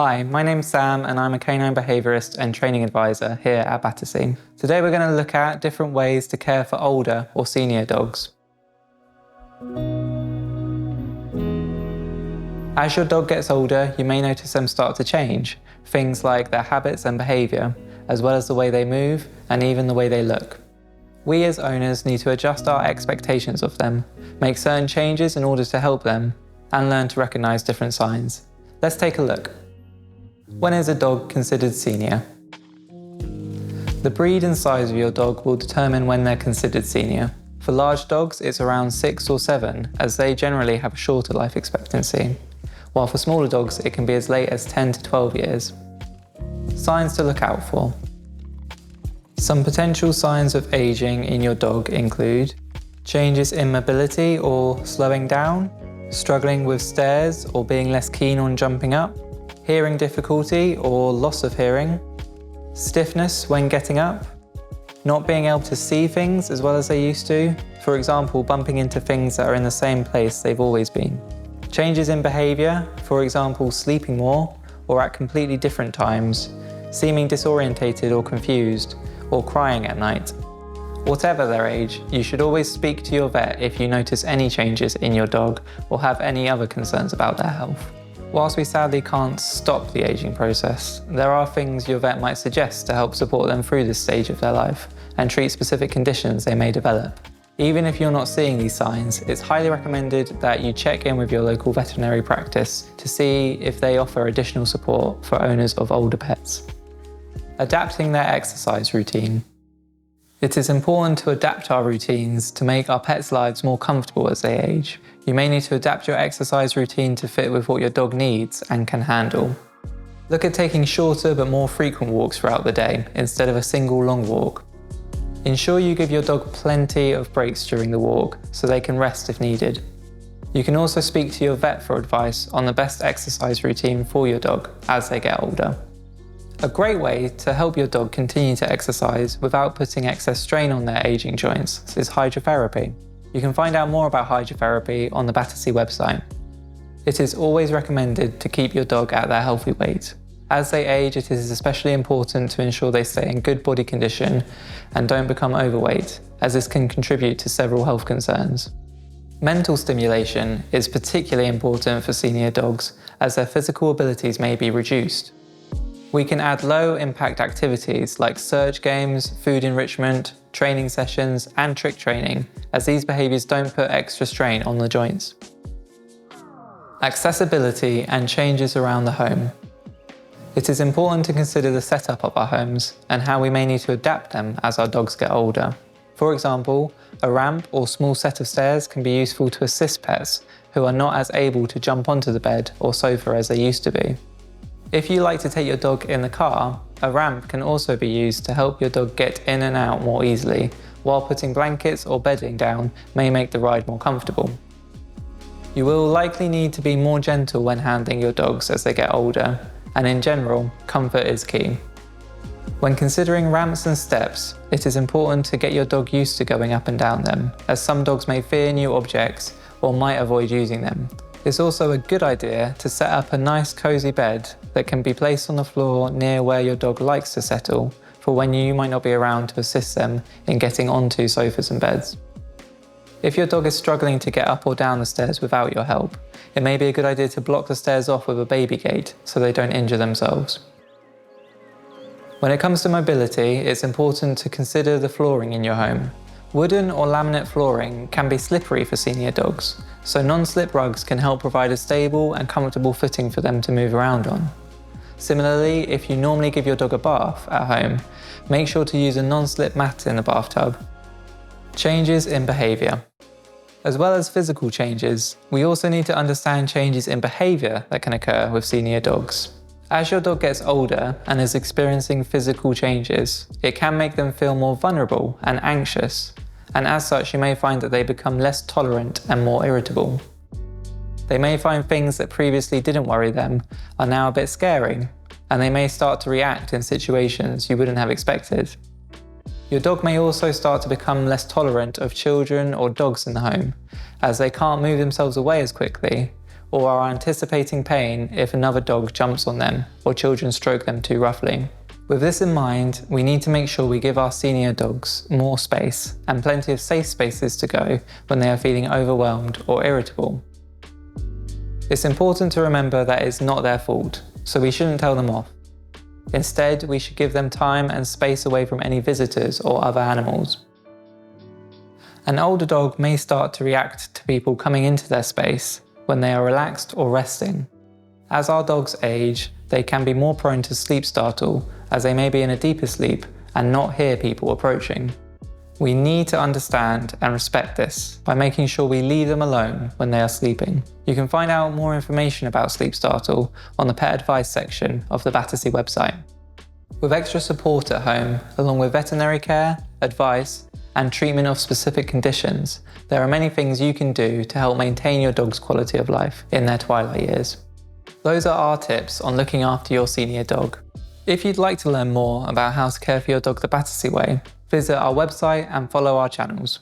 Hi, my name's Sam and I'm a canine behaviourist and training advisor here at Battersea. Today we're going to look at different ways to care for older or senior dogs. As your dog gets older, you may notice them start to change. Things like their habits and behaviour, as well as the way they move and even the way they look. We as owners need to adjust our expectations of them, make certain changes in order to help them, and learn to recognise different signs. Let's take a look. When is a dog considered senior? The breed and size of your dog will determine when they're considered senior. For large dogs, it's around 6 or 7, as they generally have a shorter life expectancy, while for smaller dogs it can be as late as 10 to 12 years. Signs to look out for. Some potential signs of aging in your dog include changes in mobility or slowing down, struggling with stairs or being less keen on jumping up, hearing difficulty or loss of hearing, stiffness when getting up, not being able to see things as well as they used to, for example bumping into things that are in the same place they've always been. Changes in behaviour, for example sleeping more or at completely different times, seeming disorientated or confused, or crying at night. Whatever their age, you should always speak to your vet if you notice any changes in your dog or have any other concerns about their health. Whilst we sadly can't stop the aging process, there are things your vet might suggest to help support them through this stage of their life and treat specific conditions they may develop. Even if you're not seeing these signs, it's highly recommended that you check in with your local veterinary practice to see if they offer additional support for owners of older pets. Adapting their exercise routine. It is important to adapt our routines to make our pets' lives more comfortable as they age. You may need to adapt your exercise routine to fit with what your dog needs and can handle. Look at taking shorter but more frequent walks throughout the day instead of a single long walk. Ensure you give your dog plenty of breaks during the walk so they can rest if needed. You can also speak to your vet for advice on the best exercise routine for your dog as they get older. A great way to help your dog continue to exercise without putting excess strain on their aging joints is hydrotherapy. You can find out more about hydrotherapy on the Battersea website. It is always recommended to keep your dog at their healthy weight. As they age, it is especially important to ensure they stay in good body condition and don't become overweight, as this can contribute to several health concerns. Mental stimulation is particularly important for senior dogs as their physical abilities may be reduced. We can add low-impact activities like surge games, food enrichment, training sessions, and trick training, as these behaviours don't put extra strain on the joints. Accessibility and changes around the home. It is important to consider the setup of our homes and how we may need to adapt them as our dogs get older. For example, a ramp or small set of stairs can be useful to assist pets who are not as able to jump onto the bed or sofa as they used to be. If you like to take your dog in the car, a ramp can also be used to help your dog get in and out more easily, while putting blankets or bedding down may make the ride more comfortable. You will likely need to be more gentle when handling your dogs as they get older, and in general, comfort is key. When considering ramps and steps, it is important to get your dog used to going up and down them, as some dogs may fear new objects or might avoid using them. It's also a good idea to set up a nice cozy bed that can be placed on the floor near where your dog likes to settle for when you might not be around to assist them in getting onto sofas and beds. If your dog is struggling to get up or down the stairs without your help, it may be a good idea to block the stairs off with a baby gate so they don't injure themselves. When it comes to mobility, it's important to consider the flooring in your home. Wooden or laminate flooring can be slippery for senior dogs, so non-slip rugs can help provide a stable and comfortable footing for them to move around on. Similarly, if you normally give your dog a bath at home, make sure to use a non-slip mat in the bathtub. Changes in behaviour. As well as physical changes, we also need to understand changes in behaviour that can occur with senior dogs. As your dog gets older and is experiencing physical changes, it can make them feel more vulnerable and anxious, and as such you may find that they become less tolerant and more irritable. They may find things that previously didn't worry them are now a bit scary, and they may start to react in situations you wouldn't have expected. Your dog may also start to become less tolerant of children or dogs in the home, as they can't move themselves away as quickly, or are anticipating pain if another dog jumps on them or children stroke them too roughly. With this in mind, we need to make sure we give our senior dogs more space and plenty of safe spaces to go when they are feeling overwhelmed or irritable. It's important to remember that it's not their fault, so we shouldn't tell them off. Instead, we should give them time and space away from any visitors or other animals. An older dog may start to react to people coming into their space when they are relaxed or resting. As our dogs age, they can be more prone to sleep startle, as they may be in a deeper sleep and not hear people approaching. We need to understand and respect this by making sure we leave them alone when they are sleeping. You can find out more information about sleep startle on the pet advice section of the Battersea website. With extra support at home, along with veterinary care, advice, and treatment of specific conditions, there are many things you can do to help maintain your dog's quality of life in their twilight years. Those are our tips on looking after your senior dog. If you'd like to learn more about how to care for your dog the Battersea way, visit our website and follow our channels.